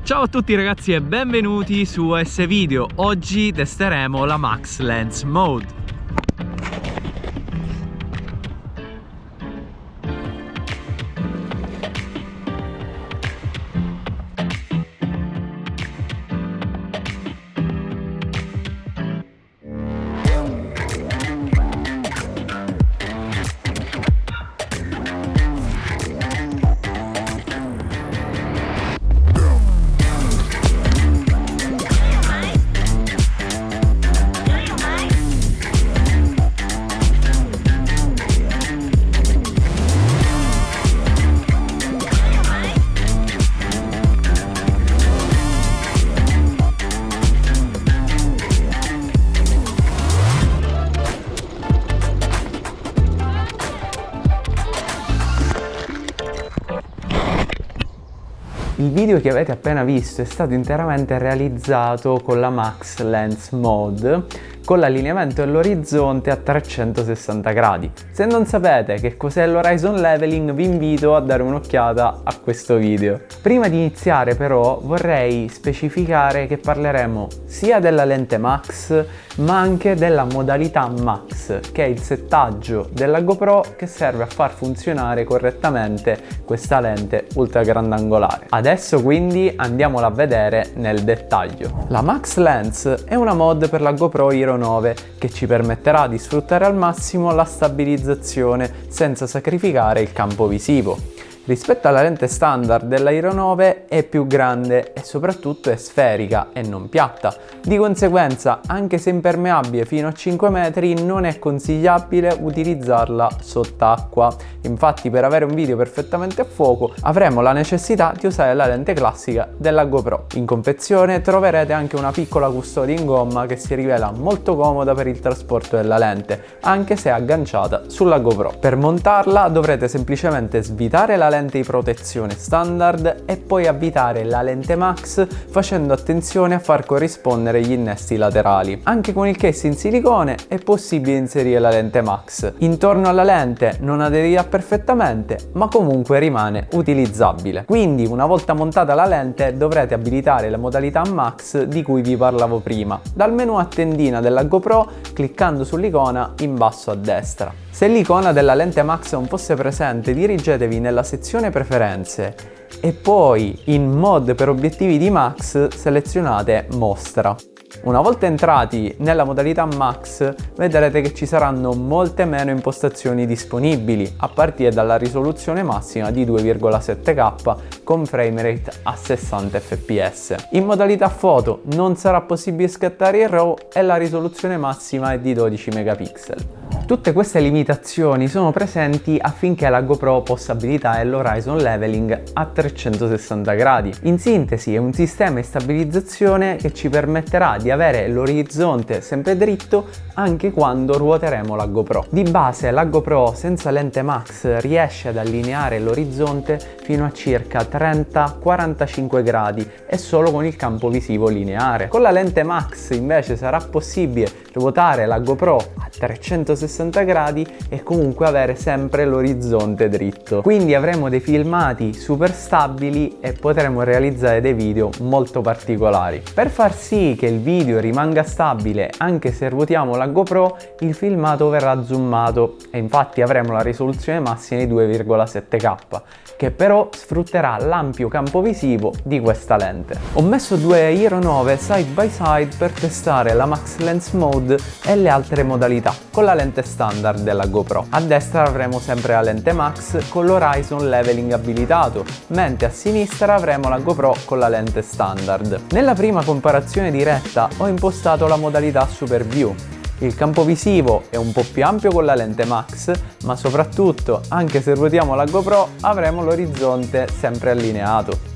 Ciao a tutti ragazzi e benvenuti su S-Video. Oggi testeremo la Max Lens Mode. Il video che avete appena visto è stato interamente realizzato con la Max Lens Mode con l'allineamento dell'orizzonte a 360 gradi. Se non sapete che cos'è l'horizon leveling, vi invito a dare un'occhiata a questo video. Prima di iniziare però vorrei specificare che parleremo sia della lente Max ma anche della modalità Max, che è il settaggio della GoPro che serve a far funzionare correttamente questa lente ultra grandangolare. Adesso quindi andiamola a vedere nel dettaglio. La Max Lens è una mod per la GoPro Hero 9 che ci permetterà di sfruttare al massimo la stabilizzazione senza sacrificare il campo visivo. Rispetto alla lente standard della Hero 9 è più grande e soprattutto è sferica e non piatta. Di conseguenza, anche se impermeabile fino a 5 metri, non è consigliabile utilizzarla sott'acqua. Infatti, per avere un video perfettamente a fuoco avremo la necessità di usare la lente classica della GoPro. In confezione troverete anche una piccola custodia in gomma che si rivela molto comoda per il trasporto della lente, anche se agganciata sulla GoPro. Per montarla dovrete semplicemente svitare la lente di protezione standard e poi avvitare la lente Max facendo attenzione a far corrispondere gli innesti laterali. Anche con il case in silicone è possibile inserire la lente Max. Intorno alla lente non aderirà perfettamente, ma comunque rimane utilizzabile. Quindi una volta montata la lente dovrete abilitare la modalità Max di cui vi parlavo prima, dal menu a tendina della GoPro cliccando sull'icona in basso a destra. Se l'icona della lente Max non fosse presente, dirigetevi nella sezione preferenze e poi in mod per obiettivi di Max selezionate mostra. Una volta entrati nella modalità Max vedrete che ci saranno molte meno impostazioni disponibili, a partire dalla risoluzione massima di 2,7K con framerate a 60 fps. In modalità foto non sarà possibile scattare il RAW e la risoluzione massima è di 12 megapixel. Tutte queste limitazioni sono presenti affinché la GoPro possa abilitare l'horizon leveling a 360 gradi. In sintesi è un sistema di stabilizzazione che ci permetterà di avere l'orizzonte sempre dritto anche quando ruoteremo la GoPro. Di base la GoPro senza lente Max riesce ad allineare l'orizzonte fino a circa 30-45 gradi e solo con il campo visivo lineare. Con la lente Max invece sarà possibile ruotare la GoPro a 360 gradi e comunque avere sempre l'orizzonte dritto. Quindi avremo dei filmati super stabili e potremo realizzare dei video molto particolari. Per far sì che il video rimanga stabile anche se ruotiamo la GoPro, il filmato verrà zoomato e infatti avremo la risoluzione massima di 2,7K, che però sfrutterà l'ampio campo visivo di questa lente. Ho messo due Hero 9 side by side per testare la Max Lens Mode e le altre modalità con la lente standard della GoPro. A destra avremo sempre la lente Max con l'horizon leveling abilitato, mentre a sinistra avremo la GoPro con la lente standard. Nella prima comparazione diretta ho impostato la modalità Super View. Il campo visivo è un po' più ampio con la lente Max, ma soprattutto, anche se ruotiamo la GoPro, avremo l'orizzonte sempre allineato.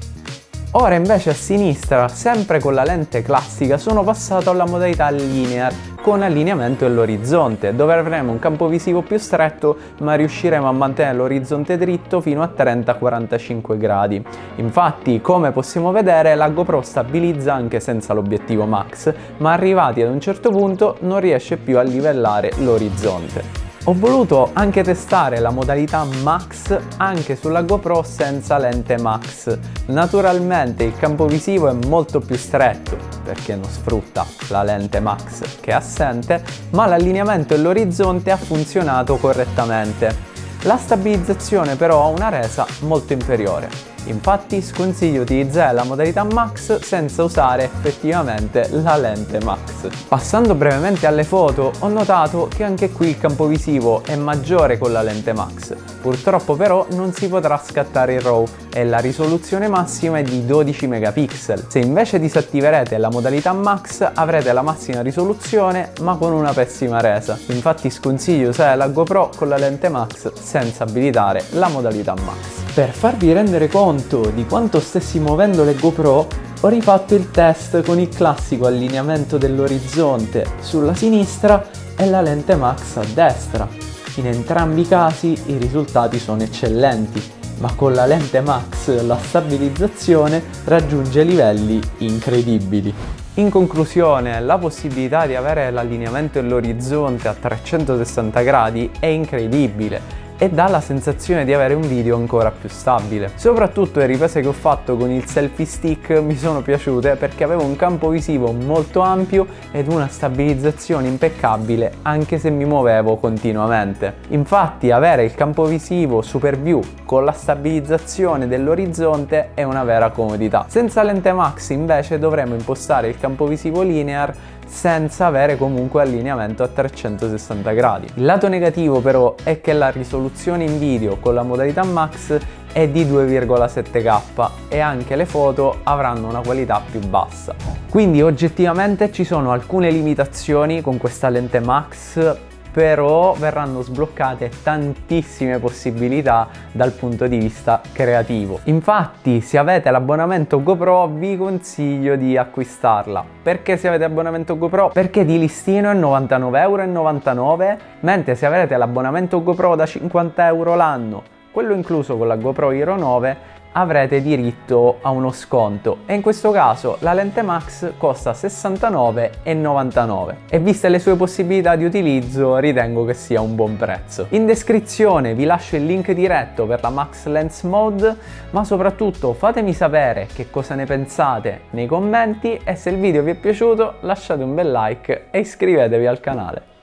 Ora invece a sinistra, sempre con la lente classica, sono passato alla modalità linear con allineamento dell'orizzonte, dove avremo un campo visivo più stretto ma riusciremo a mantenere l'orizzonte dritto fino a 30-45 gradi. Infatti, come possiamo vedere, la GoPro stabilizza anche senza l'obiettivo Max, ma arrivati ad un certo punto non riesce più a livellare l'orizzonte. Ho voluto anche testare la modalità Max anche sulla GoPro senza lente Max. Naturalmente il campo visivo è molto più stretto perché non sfrutta la lente Max che è assente, ma l'allineamento e l'orizzonte ha funzionato correttamente. La stabilizzazione però ha una resa molto inferiore. Infatti sconsiglio utilizzare la modalità Max senza usare effettivamente la lente Max. Passando brevemente alle foto, ho notato che anche qui il campo visivo è maggiore con la lente Max. Purtroppo però non si potrà scattare il RAW e la risoluzione massima è di 12 megapixel. Se invece disattiverete la modalità Max avrete la massima risoluzione ma con una pessima resa. Infatti sconsiglio usare la GoPro con la lente Max senza abilitare la modalità Max. Per farvi rendere conto di quanto stessi muovendo le GoPro, ho rifatto il test con il classico allineamento dell'orizzonte sulla sinistra e la lente Max a destra. In entrambi i casi i risultati sono eccellenti, ma con la lente Max la stabilizzazione raggiunge livelli incredibili. In conclusione, la possibilità di avere l'allineamento dell'orizzonte a 360 gradi è incredibile e dà la sensazione di avere un video ancora più stabile. Soprattutto le riprese che ho fatto con il selfie stick mi sono piaciute perché avevo un campo visivo molto ampio ed una stabilizzazione impeccabile anche se mi muovevo continuamente. Infatti avere il campo visivo super view con la stabilizzazione dell'orizzonte è una vera comodità. Senza lente Max invece dovremo impostare il campo visivo linear senza avere comunque allineamento a 360 gradi. Il lato negativo però è che la risoluzione in video con la modalità Max è di 2,7K e anche le foto avranno una qualità più bassa. Quindi oggettivamente ci sono alcune limitazioni con questa lente Max, però verranno sbloccate tantissime possibilità dal punto di vista creativo. Infatti, se avete l'abbonamento GoPro vi consiglio di acquistarla. Perché se avete abbonamento GoPro? Perché di listino è 99,99 €, mentre se avete l'abbonamento GoPro da 50 € l'anno, quello incluso con la GoPro Hero 9, avrete diritto a uno sconto e in questo caso la lente Max costa 69,99 € e viste le sue possibilità di utilizzo ritengo che sia un buon prezzo. In descrizione vi lascio il link diretto per la Max Lens Mode, ma soprattutto fatemi sapere che cosa ne pensate nei commenti e se il video vi è piaciuto lasciate un bel like e iscrivetevi al canale.